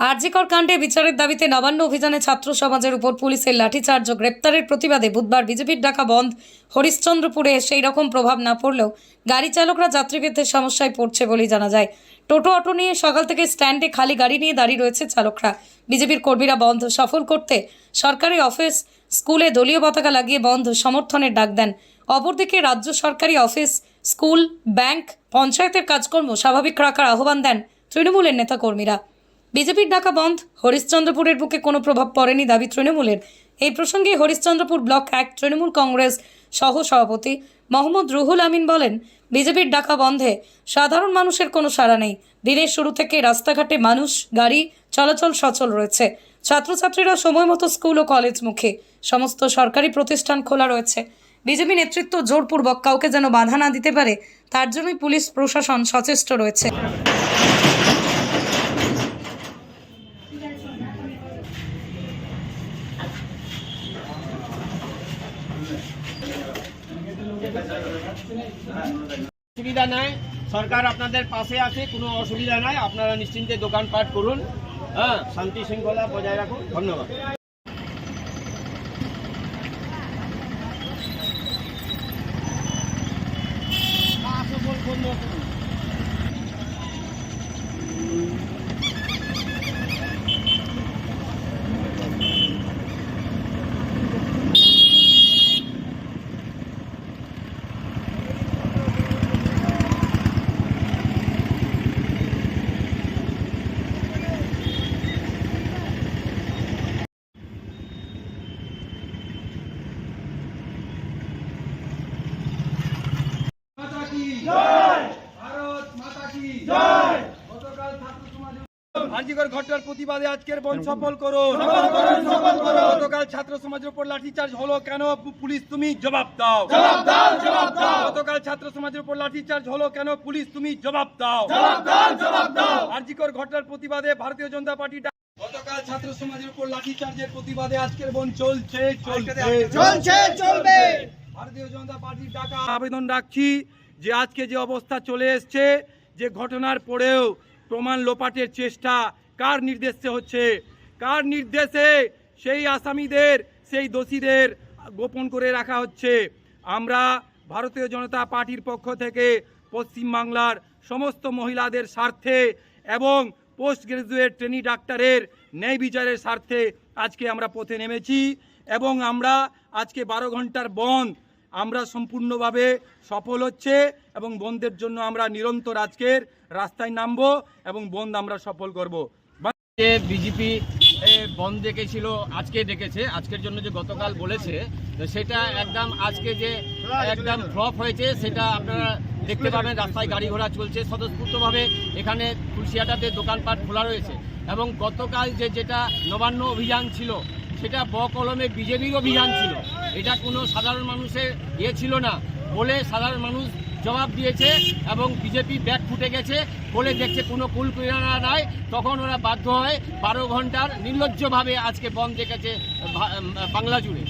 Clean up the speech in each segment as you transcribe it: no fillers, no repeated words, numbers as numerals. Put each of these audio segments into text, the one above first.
আরজিকর কাণ্ডে বিচারের দাবিতে নবান্ন অভিযানে ছাত্র সমাজের উপর পুলিশের লাঠিচার্জ ও গ্রেপ্তারের প্রতিবাদে বুধবার বিজেপির ডাকা বন্ধ হরিশ্চন্দ্রপুরে সেই রকম প্রভাব না পড়লেও গাড়ি চালকরা যাত্রীদের সমস্যায় পড়ছে বলেই জানা যায়। টোটো অটো নিয়ে সকাল থেকে স্ট্যান্ডে খালি গাড়ি নিয়ে দাঁড়িয়ে রয়েছে চালকরা। বিজেপির কর্মীরা বন্ধ সফল করতে সরকারি অফিস স্কুলে দলীয় পতাকা লাগিয়ে বন্ধ সমর্থনের ডাক দেন। অপরদিকে রাজ্য সরকারি অফিস স্কুল ব্যাংক পঞ্চায়েতের কাজকর্ম স্বাভাবিক রাখার আহ্বান দেন তৃণমূলের নেতাকর্মীরা। বিজেপির ডাকা বন্ধ হরিশ্চন্দ্রপুরের বুকে কোনো প্রভাব পড়েনি দাবি তৃণমূলের। এই প্রসঙ্গে হরিশ্চন্দ্রপুর ব্লক 1 তৃণমূল কংগ্রেস সহ সভাপতি মোহাম্মদ রুহুল আমিন বলেন, বিজেপির ডাকা বন্ধে সাধারণ মানুষের কোনো সাড়া নেই। দিনের শুরু থেকে রাস্তাঘাটে মানুষ গাড়ি চলাচল সচল রয়েছে। ছাত্রছাত্রীরা সময় মতো স্কুল ও কলেজ মুখে। সমস্ত সরকারি প্রতিষ্ঠান খোলা রয়েছে। বিজেপি নেতৃত্ব জোরপূর্বক কাউকে যেন বাধা না দিতে পারে তার জন্যই পুলিশ প্রশাসন সচেষ্ট রয়েছে। অসুবিধা নাই, সরকার আপনাদের পাশে আছে, কোনো অসুবিধা নাই। আপনারা নিশ্চিন্তে দোকানপাট করুন, হ্যাঁ, শান্তি শৃঙ্খলা বজায় রাখুন। ধন্যবাদ। আরজিকর ঘটনার প্রতিবাদে আজকের বন্ধ সফল করুন। গতকাল ছাত্র সমাজের উপর লাঠিচার্জ হলো কেন? পুলিশ তুমি জবাব দাও। গতকাল ছাত্র সমাজের উপর লাঠিচার্জ হলো কেন? পুলিশ তুমি জবাব দাও। আরজিকর ঘটনার প্রতিবাদে ভারতীয় জনতা পার্টি গতকাল ছাত্র সমাজের উপর লাঠিচার্জের প্রতিবাদে আজকের বন্ধ চলছে। ভারতীয় জনতা পার্টির ডাকা আবেদন রাখছি যে আজকে যে অবস্থা চলে এসছে, যে ঘটনার পরেও প্রমাণ লোপাটের চেষ্টা কার নির্দেশে হচ্ছে? কার নির্দেশে সেই আসামিদের, সেই দোষীদের গোপন করে রাখা হচ্ছে? আমরা ভারতীয় জনতা পার্টির পক্ষ থেকে পশ্চিমবাংলার সমস্ত মহিলাদের স্বার্থে এবং পোস্ট গ্রাজুয়েট ট্রেনি ডাক্তারের ন্যায় বিচারের স্বার্থে আজকে আমরা পথে নেমেছি এবং আমরা আজকে 12 ঘন্টার বন্ধ আমরা সম্পূর্ণভাবে সফল হচ্ছে এবং বন্ধের জন্য আমরা নিরন্তর আজকের রাস্তায় নামবো এবং বন্ধ আমরা সফল করব। বিজেপি বন্ধ ডেকেছিল, আজকে ডেকেছে। আজকের জন্য যে গতকাল বলেছে সেটা একদম আজকে যে একদম ফ্লপ হয়েছে সেটা আপনারা দেখতে পাবেন। রাস্তায় গাড়ি ঘোড়া চলছে স্বতঃস্ফূর্তভাবে, এখানে তুলসিয়াটাতে দোকানপাট খোলা রয়েছে এবং গতকাল যেটা নবান্ন অভিযান ছিল সেটা বকলমে বিজেপির অভিযান ছিল। এটা কোনো সাধারণ মানুষের ছিল না বলে সাধারণ মানুষ জবাব দিয়েছে এবং বিজেপি ব্যাগ ফুটে গেছে বলে দেখছে কোনো কুল কিনারা নাই। তখন ওরা বাধ্য হয় 12 ঘন্টার নির্লজ্জভাবে আজকে বন্ধ ডেকেছে বাংলা জুড়ে।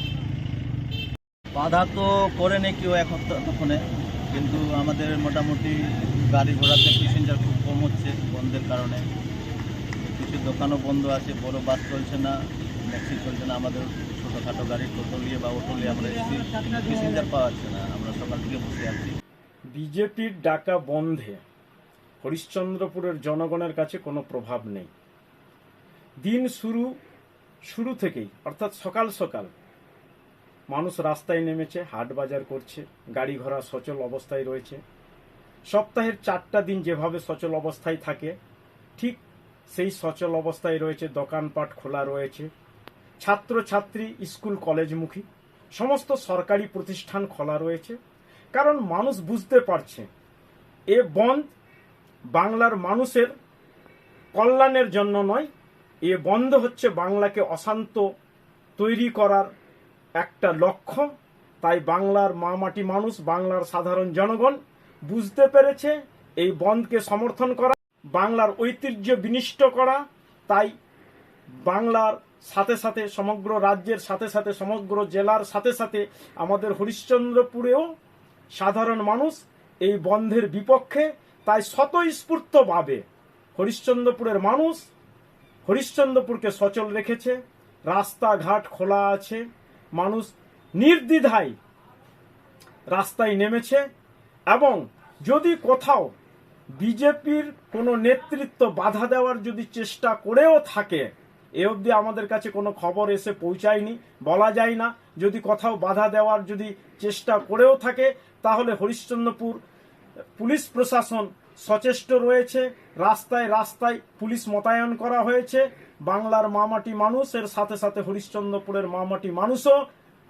বাধা তো করেনি কেউ এতক্ষণে, কিন্তু আমাদের মোটামুটি গাড়ি ঘোড়াতে প্যাসেঞ্জার খুব কম হচ্ছে বন্ধের কারণে। কিছু দোকানও বন্ধ আছে, বড় বাস চলছে না, ট্যাক্সি চলছে না। আমাদের ছোটোখাটো গাড়ি টোটো নিয়ে বা অটো নিয়ে আমরা এসেছি, প্যাসেঞ্জার পাওয়া যাচ্ছে না। আমরা সকাল থেকে বসে আছি। বিজেপির ডাকা বন্ধে হরিশ্চন্দ্রপুরের জনগণের কাছে কোনো প্রভাব নেই। দিন শুরু থেকেই অর্থাৎ সকাল সকাল মানুষ রাস্তায় নেমেছে, হাট বাজার করছে, গাড়ি ঘোড়া সচল অবস্থায় রয়েছে। সপ্তাহের 4টা দিন যেভাবে সচল অবস্থায় থাকে ঠিক সেই সচল অবস্থায় রয়েছে। দোকানপাট খোলা রয়েছে, ছাত্রছাত্রী স্কুল কলেজমুখী, সমস্ত সরকারি প্রতিষ্ঠান খোলা রয়েছে। কারণ মানুষ বুঝতে পারছে এ বন্ধ বাংলার মানুষের কল্যাণের জন্য নয়, এ বন্ধ হচ্ছে বাংলাকে অশান্ত তৈরি করার একটা লক্ষ্য। তাই বাংলার মা মাটি মানুষ, বাংলার সাধারণ জনগণ বুঝতে পেরেছে এই বন্ধকে সমর্থন করা, বাংলার ঐতিহ্য বিনষ্ট করা। তাই বাংলার সাথে সাথে সমগ্র রাজ্যের সাথে সাথে সমগ্র জেলার সাথে সাথে আমাদের হরিশ্চন্দ্রপুরেও সাধারণ মানুষ এই বন্ধের বিপক্ষে। তাই স্বতঃস্ফূর্তভাবে হরিশ্চন্দ্রপুরের মানুষ হরিশ্চন্দ্রপুরকে সচল রেখেছে, রাস্তাঘাট খোলা আছে, মানুষ নির্দ্বিধায় রাস্তায় নেমেছে। এবং যদি কোথাও বিজেপির কোনো নেতৃত্ব বাধা দেওয়ার যদি চেষ্টা করেও থাকে, এ অবধি আমাদের কাছে কোনো খবর এসে পৌঁছায়নি, বলা যায় না। যদি কোথাও বাধা দেওয়ার যদি চেষ্টা করেও থাকে, তাহলে হরিশ্চন্দ্রপুর পুলিশ প্রশাসন সচেষ্ট রয়েছে, রাস্তায় রাস্তায় পুলিশ মোতায়েন করা হয়েছে। বাংলার মামাটি মানুষের সাথে সাথে হরিশ্চন্দ্রপুরের মামাটি মানুষও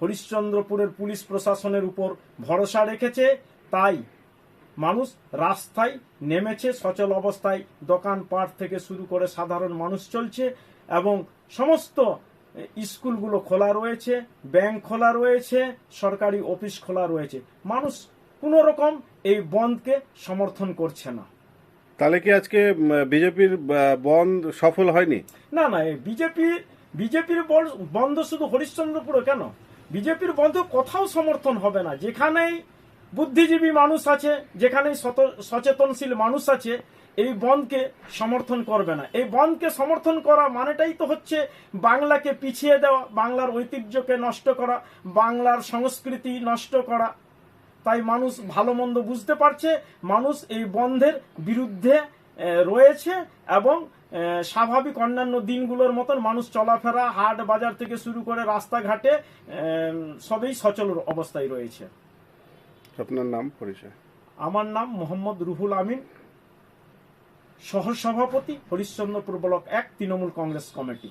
হরিশ্চন্দ্রপুরের পুলিশ প্রশাসনের উপর ভরসা রেখেছে। তাই মানুষ রাস্তায় নেমেছে, সচল অবস্থায় দোকানপাট থেকে শুরু করে সাধারণ মানুষ চলছে এবং সমস্ত স্কুলগুলো খোলা রয়েছে, ব্যাংক খোলা রয়েছে, সরকারি অফিস খোলা রয়েছে। মানুষ কোনো রকম এই বন্ধকে সমর্থন করছে না। তাহলে কি আজকে বিজেপির বন্ধ সফল হয়নি? না না, বিজেপির বন্ধ শুধু হরিশ্চন্দ্রপুরে কেন, বিজেপির বন্ধ কোথাও সমর্থন হবে না। যেখানেই বুদ্ধিজীবী মানুষ আছে, যেখানেই সচেতনশীল মানুষ আছে, এই বন্ধকে সমর্থন করবে না। এই বন্ধকে সমর্থন করা মানেটাই তো হচ্ছে বাংলাকে পিছিয়ে দেওয়া, বাংলার ঐতিহ্যকে নষ্ট করা, বাংলার সংস্কৃতি নষ্ট করা। তাই মানুষ ভালো মন্দ বুঝতে পারছে, মানুষ এই বন্ধের বিরুদ্ধে রয়েছে এবং স্বাভাবিক অন্যান্য দিনগুলোর মতন মানুষ চলাফেরা, হাট বাজার থেকে শুরু করে রাস্তাঘাটে সবই সচল অবস্থায় রয়েছে। আপনার নাম, পরিচয়? আমার নাম মোহাম্মদ রুহুল আমিন, সহ সভাপতি হরিশ্চন্দ্রপুর ব্লক 1 তৃণমূল কংগ্রেস কমিটি।